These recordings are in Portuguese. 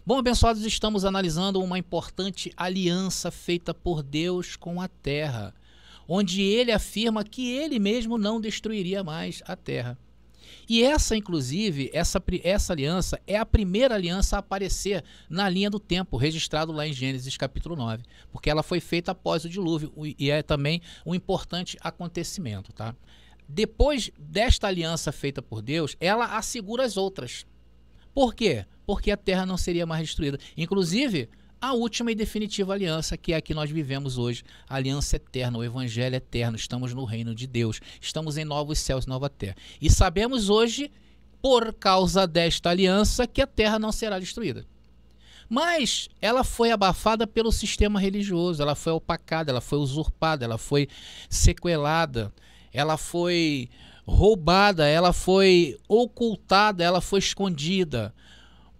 Bom, abençoados, estamos analisando uma importante aliança feita por Deus com a terra, onde ele afirma que ele mesmo não destruiria mais a terra. E essa, inclusive, essa aliança é a primeira aliança a aparecer na linha do tempo, registrado lá em Gênesis capítulo 9, porque ela foi feita após o dilúvio e é também um importante acontecimento, tá? Depois desta aliança feita por Deus, ela assegura as outras. Por quê? Porque a terra não seria mais destruída. Inclusive, a última e definitiva aliança, que é a que nós vivemos hoje, a aliança eterna, o evangelho eterno. Estamos no reino de Deus, estamos em novos céus e nova terra. E sabemos hoje, por causa desta aliança, que a terra não será destruída. Mas ela foi abafada pelo sistema religioso, ela foi opacada, ela foi usurpada, ela foi sequelada, ela foi roubada, ela foi ocultada, ela foi escondida.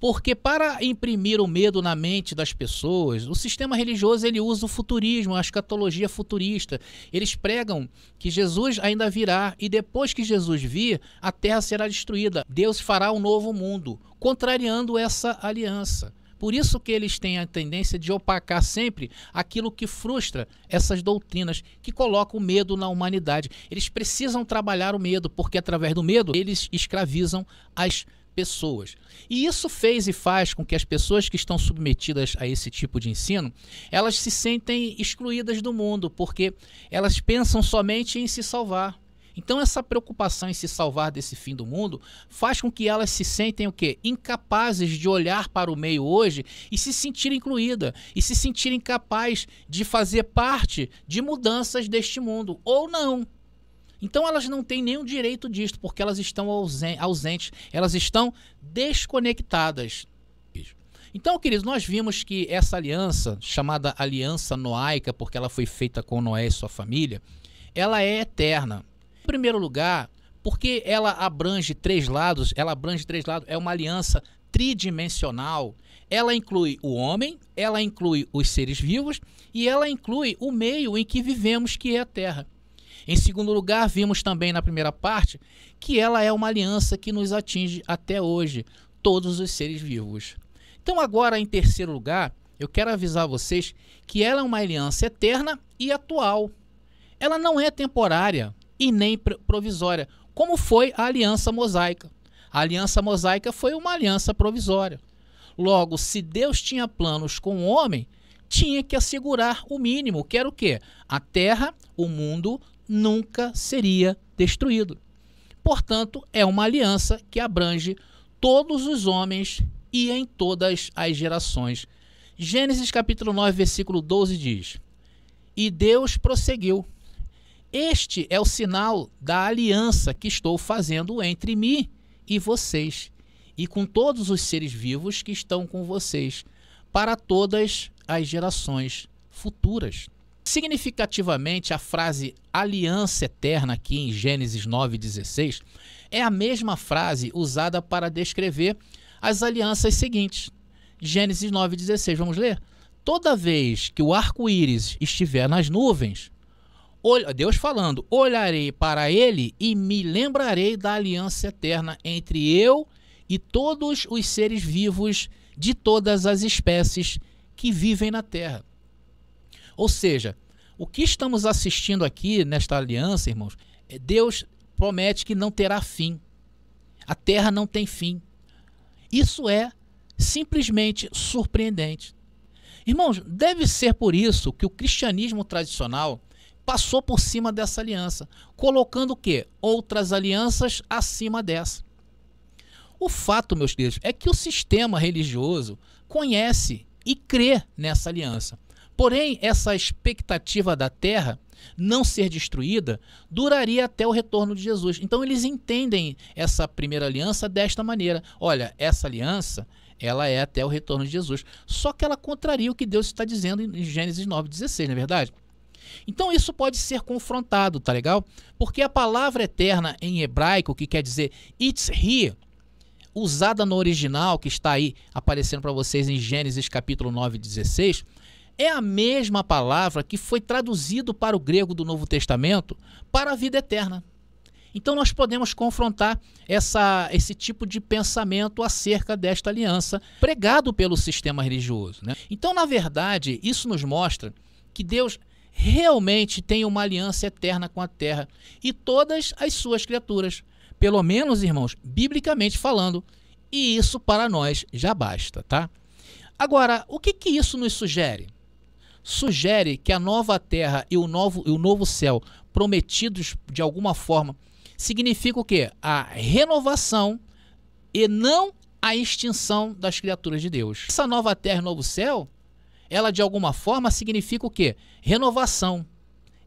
Porque para imprimir o medo na mente das pessoas, o sistema religioso ele usa o futurismo, a escatologia futurista. Eles pregam que Jesus ainda virá e depois que Jesus vir, a terra será destruída. Deus fará um novo mundo, contrariando essa aliança. Por isso que eles têm a tendência de opacar sempre aquilo que frustra essas doutrinas, que colocam o medo na humanidade. Eles precisam trabalhar o medo, porque através do medo eles escravizam as pessoas. E isso fez e faz com que as pessoas que estão submetidas a esse tipo de ensino, elas se sentem excluídas do mundo, porque elas pensam somente em se salvar. Então essa preocupação em se salvar desse fim do mundo faz com que elas se sentem o quê? Incapazes de olhar para o meio hoje e se sentirem incluídas, e se sentirem capazes de fazer parte de mudanças deste mundo, ou não. Então elas não têm nenhum direito disto, porque elas estão ausentes, elas estão desconectadas. Então, queridos, nós vimos que essa aliança, chamada aliança noaica, porque ela foi feita com Noé e sua família, ela é eterna. Em primeiro lugar, porque ela abrange três lados, é uma aliança tridimensional. Ela inclui o homem, ela inclui os seres vivos e ela inclui o meio em que vivemos, que é a terra. Em segundo lugar, vimos também na primeira parte que ela é uma aliança que nos atinge até hoje, todos os seres vivos. Então agora, em terceiro lugar, eu quero avisar vocês que ela é uma aliança eterna e atual. Ela não é temporária e nem provisória, como foi a aliança mosaica. A aliança mosaica foi uma aliança provisória. Logo, se Deus tinha planos com o homem, tinha que assegurar o mínimo, que era o quê? A terra, o mundo, nunca seria destruído. Portanto, é uma aliança que abrange todos os homens e em todas as gerações. Gênesis capítulo 9, versículo 12 diz: E Deus prosseguiu: Este é o sinal da aliança que estou fazendo entre mim e vocês, e com todos os seres vivos que estão com vocês, para todas as gerações futuras. Significativamente, a frase aliança eterna aqui em Gênesis 9,16 é a mesma frase usada para descrever as alianças seguintes. Gênesis 9,16, vamos ler? Toda vez que o arco-íris estiver nas nuvens, Deus falando, olharei para ele e me lembrarei da aliança eterna entre eu e todos os seres vivos de todas as espécies que vivem na terra. Ou seja, o que estamos assistindo aqui nesta aliança, irmãos, Deus promete que não terá fim. A terra não tem fim. Isso é simplesmente surpreendente. Irmãos, deve ser por isso que o cristianismo tradicional passou por cima dessa aliança, colocando o quê? Outras alianças acima dessa. O fato, meus queridos, é que o sistema religioso conhece e crê nessa aliança. Porém, essa expectativa da terra não ser destruída duraria até o retorno de Jesus. Então, eles entendem essa primeira aliança desta maneira. Olha, essa aliança, ela é até o retorno de Jesus. Só que ela contraria o que Deus está dizendo em Gênesis 9,16, não é verdade? Então, isso pode ser confrontado, tá legal? Porque a palavra eterna em hebraico, que quer dizer It's Here, usada no original, que está aí aparecendo para vocês em Gênesis capítulo 9,16, é a mesma palavra que foi traduzido para o grego do Novo Testamento para a vida eterna. Então nós podemos confrontar esse tipo de pensamento acerca desta aliança pregado pelo sistema religioso, né? Então, na verdade, isso nos mostra que Deus realmente tem uma aliança eterna com a terra e todas as suas criaturas, pelo menos, irmãos, biblicamente falando, e isso para nós já basta, tá? Agora, o que isso nos sugere? Sugere que a nova terra e o novo céu prometidos de alguma forma significa o quê? A renovação e não a extinção das criaturas de Deus. Essa nova terra e novo céu, ela de alguma forma significa o quê? Renovação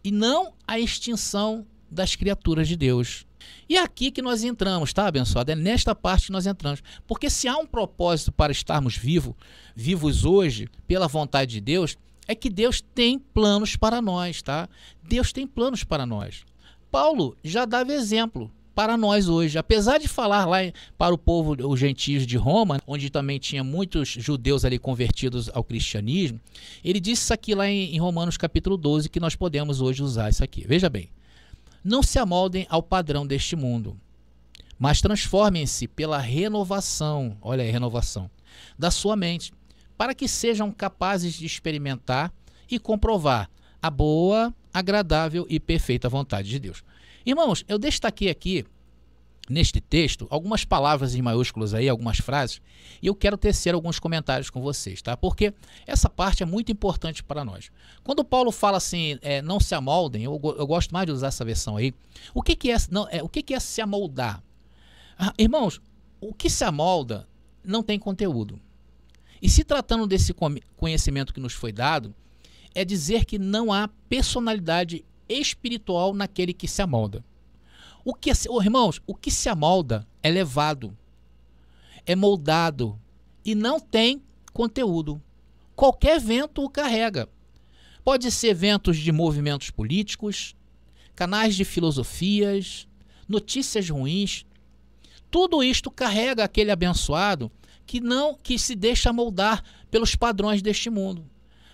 e não a extinção das criaturas de Deus. E é aqui que nós entramos, tá, abençoado? É nesta parte que nós entramos. Porque se há um propósito para estarmos vivos hoje, pela vontade de Deus, é que Deus tem planos para nós, tá? Deus tem planos para nós. Paulo já dava exemplo para nós hoje. Apesar de falar lá para o povo, os gentios de Roma, onde também tinha muitos judeus ali convertidos ao cristianismo, ele disse isso aqui lá em Romanos capítulo 12, que nós podemos hoje usar isso aqui. Veja bem. Não se amoldem ao padrão deste mundo, mas transformem-se pela renovação, olha aí, renovação, da sua mente, para que sejam capazes de experimentar e comprovar a boa, agradável e perfeita vontade de Deus. Irmãos, eu destaquei aqui, neste texto, algumas palavras em maiúsculas aí, algumas frases, e eu quero tecer alguns comentários com vocês, tá? Porque essa parte é muito importante para nós. Quando Paulo fala assim, não se amoldem, eu gosto mais de usar essa versão aí. O que é se amoldar? Irmãos, o que se amolda não tem conteúdo. E se tratando desse conhecimento que nos foi dado, é dizer que não há personalidade espiritual naquele que se amolda. Irmãos, o que se amolda é levado, é moldado e não tem conteúdo. Qualquer vento o carrega. Pode ser ventos de movimentos políticos, canais de filosofias, notícias ruins. Tudo isto carrega aquele abençoado que se deixa moldar pelos padrões deste mundo.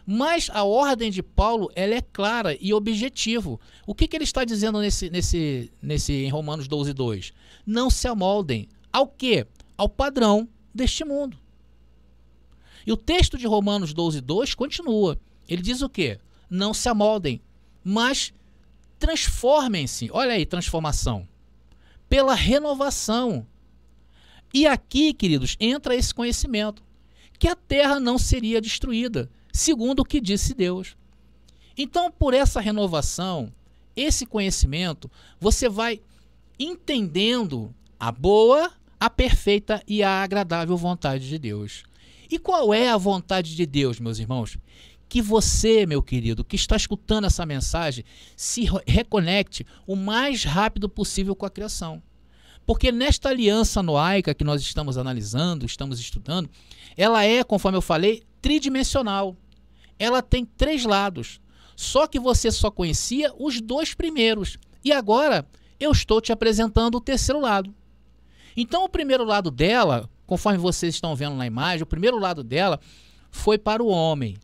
Mas a ordem de Paulo, ela é clara e objetiva. O que ele está dizendo em Romanos 12:2? Não se amoldem ao quê? Ao padrão deste mundo. E o texto de Romanos 12:2 continua. Ele diz o quê? Não se amoldem, mas transformem-se. Olha aí, transformação. Pela renovação. E aqui, queridos, entra esse conhecimento. Que a terra não seria destruída, segundo o que disse Deus. Então, por essa renovação, esse conhecimento, você vai entendendo a boa, a perfeita e a agradável vontade de Deus. E qual é a vontade de Deus, meus irmãos? Que você, meu querido, que está escutando essa mensagem, se reconecte o mais rápido possível com a criação. Porque nesta aliança noaica que nós estamos analisando, estamos estudando, ela é, conforme eu falei, tridimensional. Ela tem 3 lados. Só que você só conhecia os 2 primeiros. E agora eu estou te apresentando o 3º lado. Então o primeiro lado dela, conforme vocês estão vendo na imagem, o primeiro lado dela foi para o homem.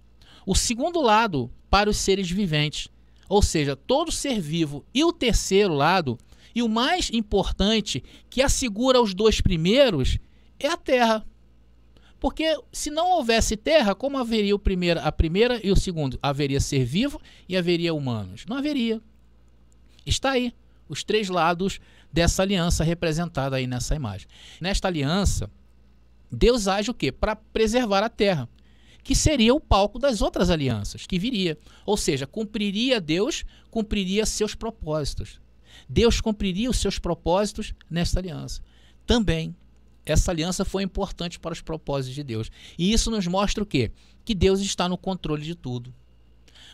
O segundo lado para os seres viventes. Ou seja, todo ser vivo. E o 3º lado, e o mais importante, que assegura os 2 primeiros, é a terra. Porque se não houvesse terra, como haveria a primeira e o segundo? Haveria ser vivo e haveria humanos? Não haveria. Está aí, os 3 lados dessa aliança representada aí nessa imagem. Nesta aliança, Deus age o quê? Para preservar a terra, que seria o palco das outras alianças que viria. Ou seja, Deus cumpriria seus propósitos. Deus cumpriria os seus propósitos nesta aliança. Também, essa aliança foi importante para os propósitos de Deus. E isso nos mostra o quê? Que Deus está no controle de tudo.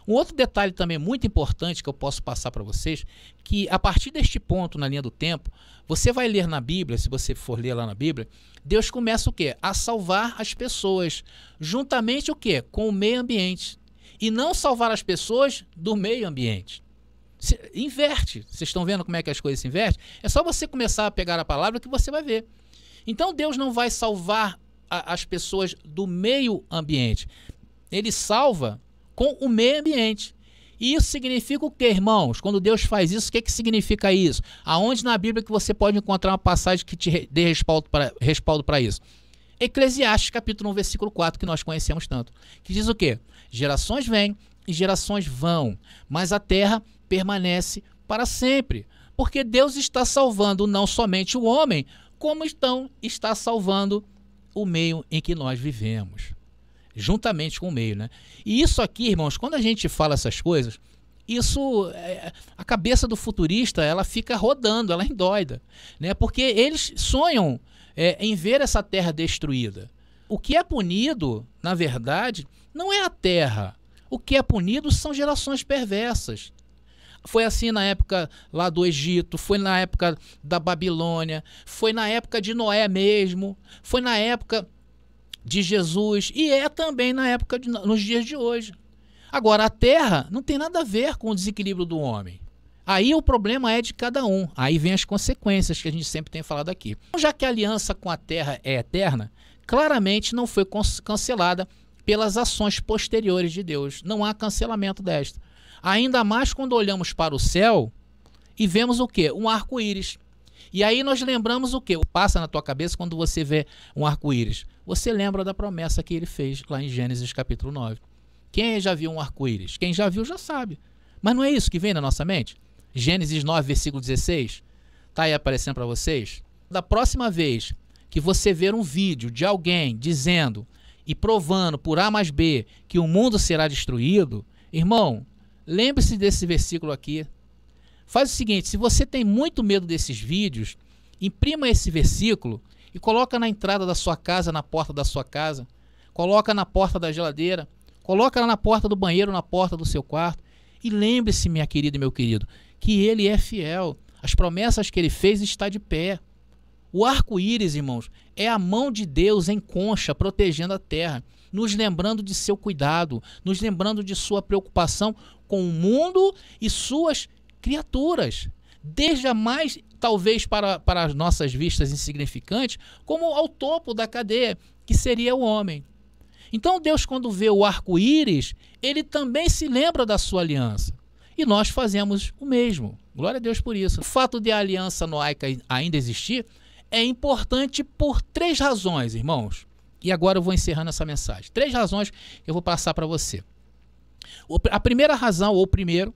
Um outro detalhe também muito importante que eu posso passar para vocês, que a partir deste ponto na linha do tempo, você vai ler na Bíblia, se você for ler lá na Bíblia, Deus começa o quê? A salvar as pessoas, juntamente o quê? Com o meio ambiente. E não salvar as pessoas do meio ambiente. Inverte. Vocês estão vendo como é que as coisas se invertem? É só você começar a pegar a palavra que você vai ver. Então Deus não vai salvar as pessoas do meio ambiente. Ele salva com o meio ambiente. E isso significa o quê, irmãos? Quando Deus faz isso, o que significa isso? Aonde na Bíblia que você pode encontrar uma passagem que te dê respaldo para isso? Eclesiastes, capítulo 1, versículo 4, que nós conhecemos tanto. Que diz o quê? Gerações vêm e gerações vão, mas a terra permanece para sempre. Porque Deus está salvando não somente o homem, como está salvando o meio em que nós vivemos. Juntamente com o meio, né? E isso aqui, irmãos, quando a gente fala essas coisas, a cabeça do futurista, ela fica rodando, ela é endoida, né? Porque eles sonham em ver essa terra destruída. O que é punido, na verdade, não é a terra. O que é punido são gerações perversas. Foi assim na época lá do Egito, foi na época da Babilônia, foi na época de Noé mesmo, foi na época de Jesus e é também na época nos dias de hoje. Agora, a terra não tem nada a ver com o desequilíbrio do homem. Aí o problema é de cada um. Aí vem as consequências que a gente sempre tem falado aqui. Já que a aliança com a terra é eterna, claramente não foi cancelada pelas ações posteriores de Deus. Não há cancelamento desta. Ainda mais quando olhamos para o céu e vemos o quê? Um arco-íris. E aí nós lembramos o quê? Passa na tua cabeça quando você vê um arco-íris. Você lembra da promessa que ele fez lá em Gênesis capítulo 9. Quem já viu um arco-íris? Quem já viu já sabe. Mas não é isso que vem na nossa mente? Gênesis 9, versículo 16. Está aí aparecendo para vocês? Da próxima vez que você ver um vídeo de alguém dizendo e provando por A mais B que o mundo será destruído, irmão, lembre-se desse versículo aqui. Faz o seguinte, se você tem muito medo desses vídeos, imprima esse versículo e coloca na entrada da sua casa, na porta da sua casa, coloca na porta da geladeira, coloca na porta do banheiro, na porta do seu quarto. E lembre-se, minha querida e meu querido, que ele é fiel. As promessas que ele fez está de pé. O arco-íris, irmãos, é a mão de Deus em concha protegendo a terra, nos lembrando de seu cuidado, nos lembrando de sua preocupação com o mundo e suas criaturas. Desde a mais, talvez para as nossas vistas insignificantes, como ao topo da cadeia, que seria o homem. Então Deus, quando vê o arco-íris, ele também se lembra da sua aliança. E nós fazemos o mesmo. Glória a Deus por isso. O fato de a aliança noaica ainda existir é importante por 3 razões, irmãos. E agora eu vou encerrando essa mensagem. 3 razões que eu vou passar para você. A primeira razão, ou primeiro,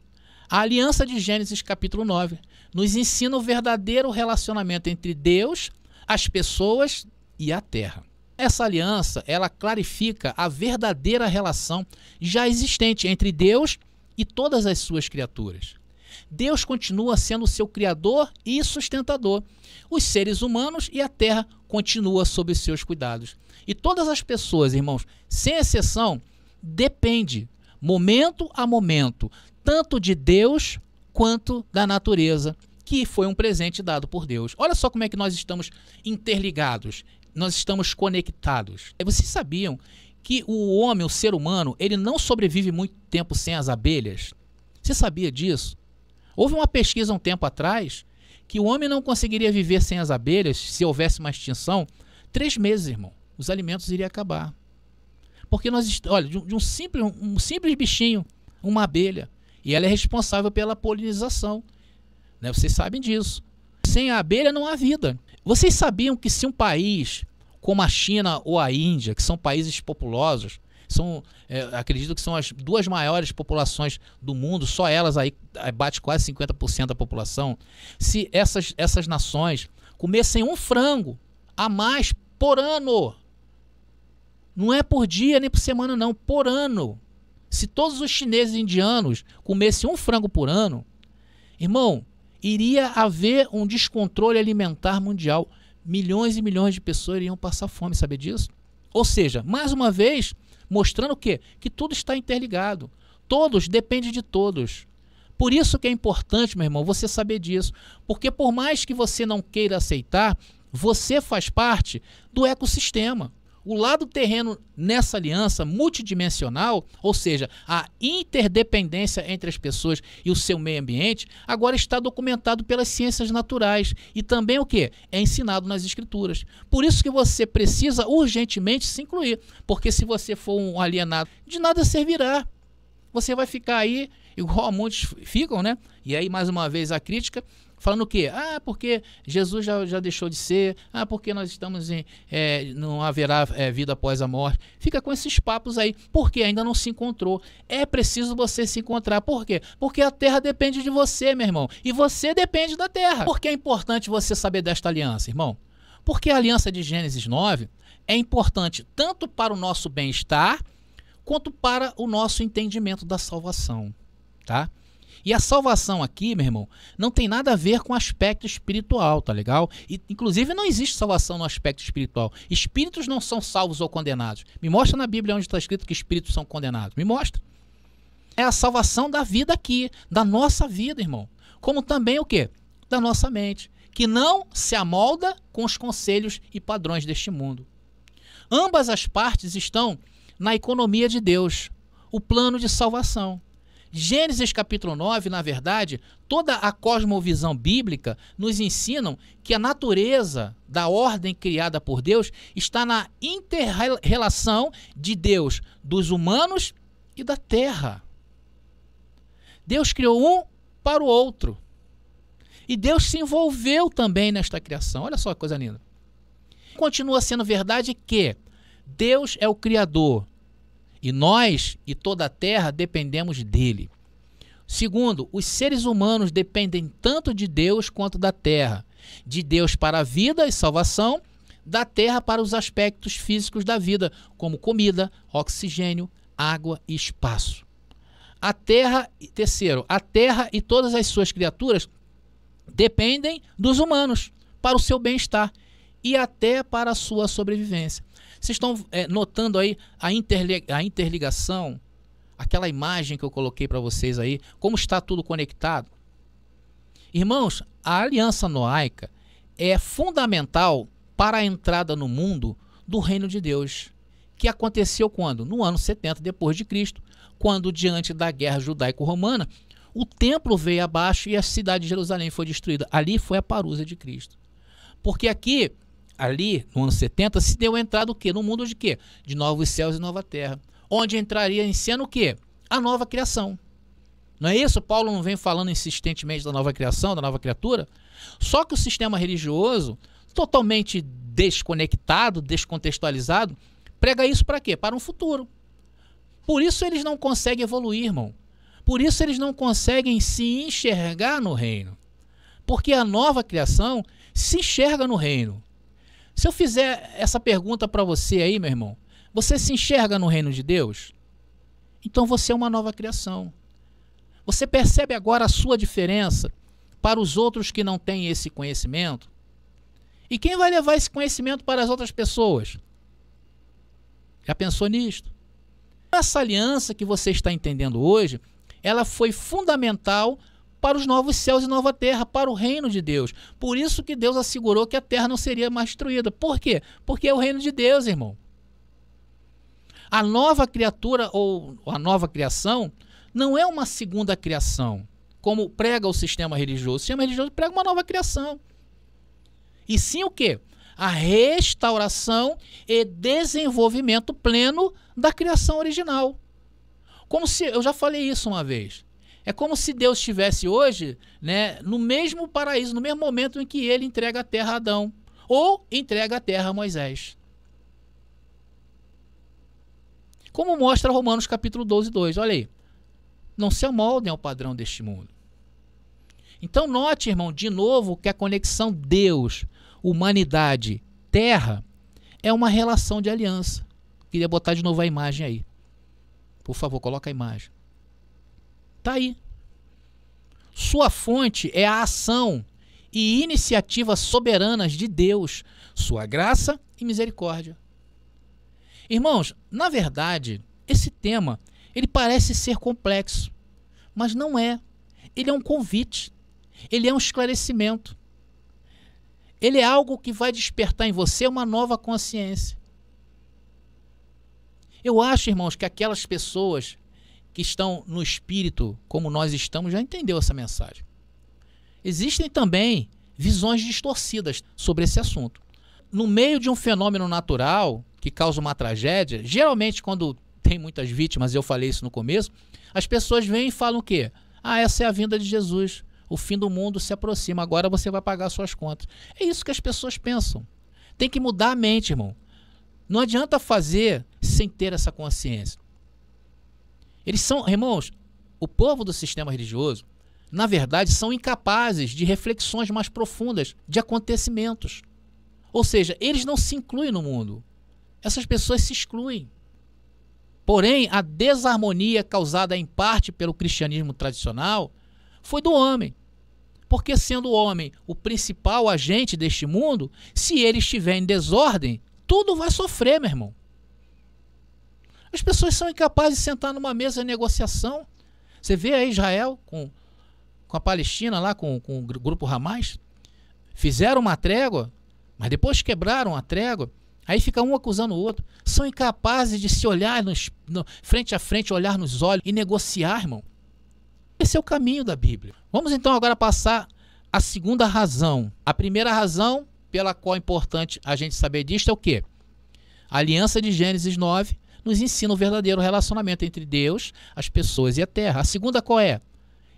a aliança de Gênesis capítulo 9 nos ensina o verdadeiro relacionamento entre Deus, as pessoas e a terra. Essa aliança, ela clarifica a verdadeira relação já existente entre Deus e todas as suas criaturas. Deus continua sendo seu criador e sustentador. Os seres humanos e a terra continuam sob seus cuidados. E todas as pessoas, irmãos, sem exceção, dependem, momento a momento, tanto de Deus quanto da natureza, que foi um presente dado por Deus. Olha só como é que nós estamos interligados. Nós estamos conectados. Vocês sabiam que o homem, o ser humano, ele não sobrevive muito tempo sem as abelhas? Você sabia disso? Houve uma pesquisa um tempo atrás que o homem não conseguiria viver sem as abelhas se houvesse uma extinção. 3 meses, irmão. Os alimentos iriam acabar. Porque nós, olha, de um simples bichinho, uma abelha, e ela é responsável pela polinização. Né? Vocês sabem disso. Sem a abelha não há vida. Vocês sabiam que se um país como a China ou a Índia, que são países populosos, acredito que são as 2 maiores populações do mundo, só elas aí bate quase 50% da população, se essas nações comessem um frango a mais por ano, não é por dia nem por semana não, por ano, se todos os chineses e indianos comessem um frango por ano, irmão, iria haver um descontrole alimentar mundial. Milhões e milhões de pessoas iriam passar fome, sabe disso? Ou seja, mais uma vez, mostrando o quê? Que tudo está interligado. Todos dependem de todos. Por isso que é importante, meu irmão, você saber disso. Porque por mais que você não queira aceitar, você faz parte do ecossistema. O lado terreno nessa aliança multidimensional, ou seja, a interdependência entre as pessoas e o seu meio ambiente, agora está documentado pelas ciências naturais e também o que? É ensinado nas escrituras. Por isso que você precisa urgentemente se incluir, porque se você for um alienado, de nada servirá. Você vai ficar aí igual muitos ficam, né? E aí, mais uma vez, a crítica, falando o quê? Porque Jesus já deixou de ser, porque nós estamos não haverá vida após a morte. Fica com esses papos aí, porque ainda não se encontrou. É preciso você se encontrar. Por quê? Porque a terra depende de você, meu irmão, e você depende da terra. Por que é importante você saber desta aliança, irmão? Porque a aliança de Gênesis 9 é importante tanto para o nosso bem-estar, quanto para o nosso entendimento da salvação, tá? E a salvação aqui, meu irmão, não tem nada a ver com o aspecto espiritual, tá legal? E, inclusive, não existe salvação no aspecto espiritual. Espíritos não são salvos ou condenados. Me mostra na Bíblia onde está escrito que espíritos são condenados. Me mostra. É a salvação da vida aqui, da nossa vida, irmão. Como também o quê? Da nossa mente, que não se amolda com os conselhos e padrões deste mundo. Ambas as partes estão na economia de Deus, o plano de salvação. Gênesis capítulo 9, na verdade, toda a cosmovisão bíblica nos ensinam que a natureza da ordem criada por Deus está na inter-relação de Deus, dos humanos e da terra. Deus criou um para o outro. E Deus se envolveu também nesta criação. Olha só que coisa linda. Continua sendo verdade que Deus é o Criador e nós e toda a terra dependemos dele. Segundo, os seres humanos dependem tanto de Deus quanto da terra. De Deus para a vida e salvação, da terra para os aspectos físicos da vida, como comida, oxigênio, água e espaço. Terceiro, a terra e todas as suas criaturas dependem dos humanos para o seu bem-estar e até para a sua sobrevivência. Vocês estão notando aí a interligação, aquela imagem que eu coloquei para vocês aí, como está tudo conectado? Irmãos, a aliança noaica é fundamental para a entrada no mundo do reino de Deus, que aconteceu quando? No ano 70 depois de Cristo, quando diante da guerra judaico-romana, o templo veio abaixo e a cidade de Jerusalém foi destruída. Ali foi a parousia de Cristo. Porque ali, no ano 70, se deu a entrada do quê? No mundo de quê? De novos céus e nova terra. Onde entraria em cena o quê? A nova criação. Não é isso? Paulo não vem falando insistentemente da nova criação, da nova criatura? Só que o sistema religioso, totalmente desconectado, descontextualizado, prega isso para quê? Para um futuro. Por isso eles não conseguem evoluir, irmão. Por isso eles não conseguem se enxergar no reino. Porque a nova criação se enxerga no reino. Se eu fizer essa pergunta para você aí, meu irmão, você se enxerga no reino de Deus? Então você é uma nova criação. Você percebe agora a sua diferença para os outros que não têm esse conhecimento? E quem vai levar esse conhecimento para as outras pessoas? Já pensou nisto? Essa aliança que você está entendendo hoje, ela foi fundamental para os novos céus e nova terra, para o reino de Deus. Por isso que Deus assegurou que a terra não seria mais destruída. Por quê? Porque é o reino de Deus, irmão. A nova criatura ou a nova criação não é uma segunda criação, como prega o sistema religioso. O sistema religioso prega uma nova criação. E sim o quê? A restauração e desenvolvimento pleno da criação original. Como se, eu já falei isso uma vez, é como se Deus estivesse hoje, né, no mesmo paraíso, no mesmo momento em que ele entrega a terra a Adão, ou entrega a terra a Moisés. Como mostra Romanos capítulo 12, 2, olha aí. Não se amoldem ao padrão deste mundo. Então note, irmão, de novo que a conexão Deus, humanidade, terra, é uma relação de aliança. Queria botar de novo a imagem aí. Por favor, coloca a imagem. Está aí. Sua fonte é a ação e iniciativas soberanas de Deus, sua graça e misericórdia. Irmãos, na verdade, esse tema, ele parece ser complexo, mas não é. Ele é um convite, ele é um esclarecimento. Ele é algo que vai despertar em você uma nova consciência. Eu acho, irmãos, que aquelas pessoas que estão no espírito, como nós estamos, já entendeu essa mensagem. Existem também visões distorcidas sobre esse assunto. No meio de um fenômeno natural que causa uma tragédia, geralmente quando tem muitas vítimas, eu falei isso no começo, as pessoas vêm e falam o quê? Ah, essa é a vinda de Jesus, o fim do mundo se aproxima, agora você vai pagar suas contas. É isso que as pessoas pensam. Tem que mudar a mente, irmão. Não adianta fazer sem ter essa consciência. Eles são, irmãos, o povo do sistema religioso, na verdade, são incapazes de reflexões mais profundas de acontecimentos. Ou seja, eles não se incluem no mundo. Essas pessoas se excluem. Porém, a desarmonia causada em parte pelo cristianismo tradicional foi do homem. Porque sendo o homem o principal agente deste mundo, se ele estiver em desordem, tudo vai sofrer, meu irmão. As pessoas são incapazes de sentar numa mesa de negociação. Você vê aí Israel com a Palestina, lá com o grupo Hamas, fizeram uma trégua, mas depois quebraram a trégua, aí fica um acusando o outro. São incapazes de se olhar frente a frente, olhar nos olhos e negociar, irmão. Esse é o caminho da Bíblia. Vamos então agora passar a segunda razão. A primeira razão pela qual é importante a gente saber disto é o quê? A aliança de Gênesis 9 nos ensina o verdadeiro relacionamento entre Deus, as pessoas e a terra. A segunda qual é?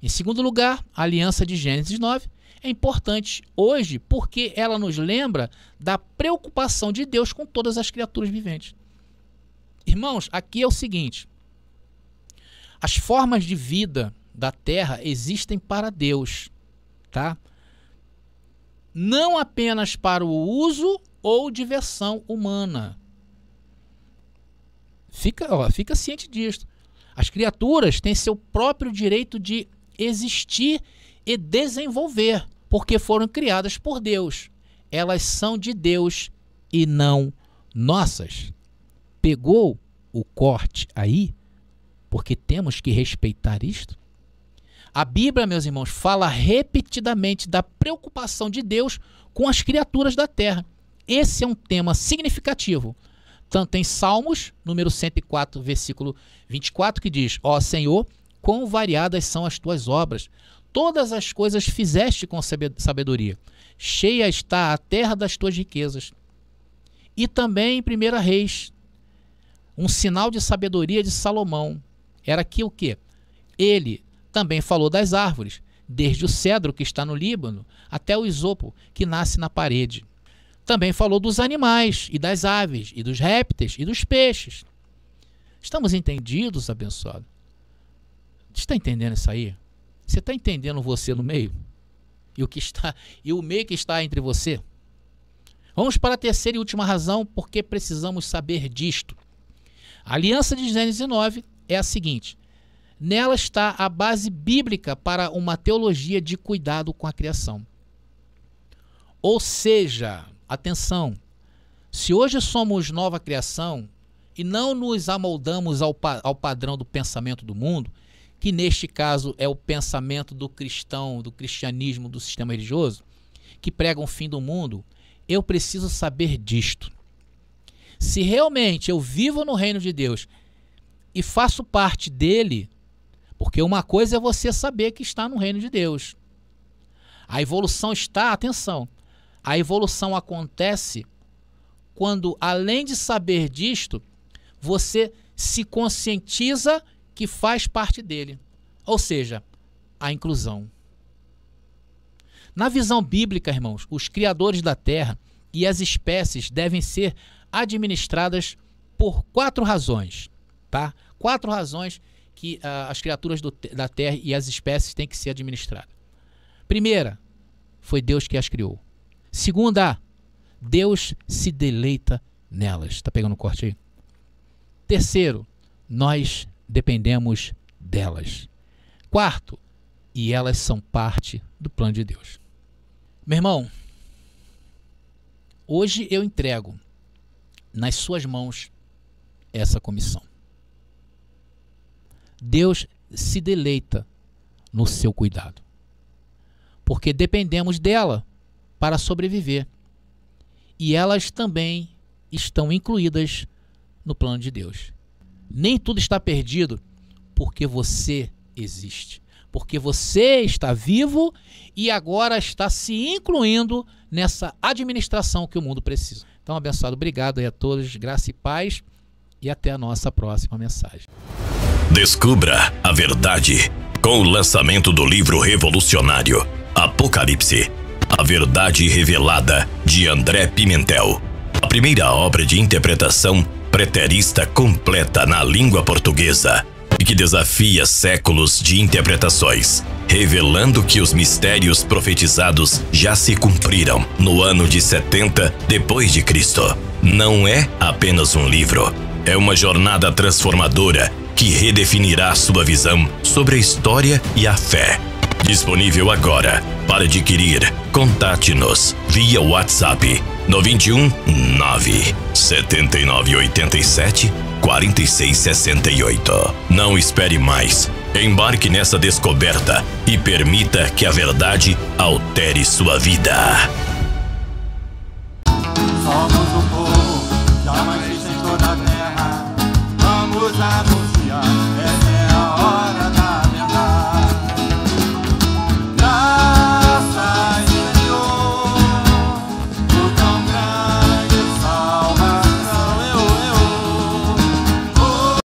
Em segundo lugar, a aliança de Gênesis 9 é importante hoje porque ela nos lembra da preocupação de Deus com todas as criaturas viventes. Irmãos, aqui é o seguinte: as formas de vida da terra existem para Deus, tá? Não apenas para o uso ou diversão humana. Fica ciente disso. As criaturas têm seu próprio direito de existir e desenvolver, porque foram criadas por Deus. Elas são de Deus e não nossas. Pegou o corte aí? Porque temos que respeitar isto? A Bíblia, meus irmãos, fala repetidamente da preocupação de Deus com as criaturas da terra. Esse é um tema significativo, tanto em Salmos, número 104, versículo 24, que diz: Ó Senhor, quão variadas são as tuas obras, todas as coisas fizeste com sabedoria, cheia está a terra das tuas riquezas. E também em 1 Reis, um sinal de sabedoria de Salomão, era aqui o quê? Ele também falou das árvores, desde o cedro que está no Líbano, até o isopo que nasce na parede. Também falou dos animais, e das aves, e dos répteis, e dos peixes. Estamos entendidos, abençoado? Você está entendendo isso aí? Você está entendendo você no meio? E o meio que está entre você? Vamos para a terceira e última razão, porque precisamos saber disto. A aliança de Gênesis 9 é a seguinte: nela está a base bíblica para uma teologia de cuidado com a criação. Ou seja, atenção, se hoje somos nova criação e não nos amoldamos ao padrão do pensamento do mundo, que neste caso é o pensamento do cristão, do cristianismo, do sistema religioso, que prega o fim do mundo, eu preciso saber disto. Se realmente eu vivo no reino de Deus e faço parte dele, porque uma coisa é você saber que está no reino de Deus. A evolução está, atenção, a evolução acontece quando, além de saber disto, você se conscientiza que faz parte dele. Ou seja, a inclusão. Na visão bíblica, irmãos, os criadores da terra e as espécies devem ser administradas por 4 razões, tá? 4 razões que as criaturas da terra e as espécies têm que ser administradas. Primeira, foi Deus que as criou. Segunda, Deus se deleita nelas. Está pegando o corte aí? Terceiro, nós dependemos delas. Quarto, e elas são parte do plano de Deus. Meu irmão, hoje eu entrego nas suas mãos essa comissão. Deus se deleita no seu cuidado, porque dependemos dela para sobreviver, e elas também estão incluídas no plano de Deus. Nem tudo está perdido porque você existe, porque você está vivo e agora está se incluindo nessa administração que o mundo precisa. Então, abençoado, obrigado aí a todos, graça e paz, e até a nossa próxima mensagem. Descubra a verdade com o lançamento do livro revolucionário Apocalipse, a verdade revelada, de André Pimentel. A primeira obra de interpretação preterista completa na língua portuguesa e que desafia séculos de interpretações, revelando que os mistérios profetizados já se cumpriram no ano de 70 depois de Cristo. Não é apenas um livro, é uma jornada transformadora que redefinirá sua visão sobre a história e a fé. Disponível agora. Para adquirir, contate-nos via WhatsApp no 21 979 87 46 68. Não espere mais. Embarque nessa descoberta e permita que a verdade altere sua vida. Somos o povo, chama existe em toda a terra. Vamos adorar.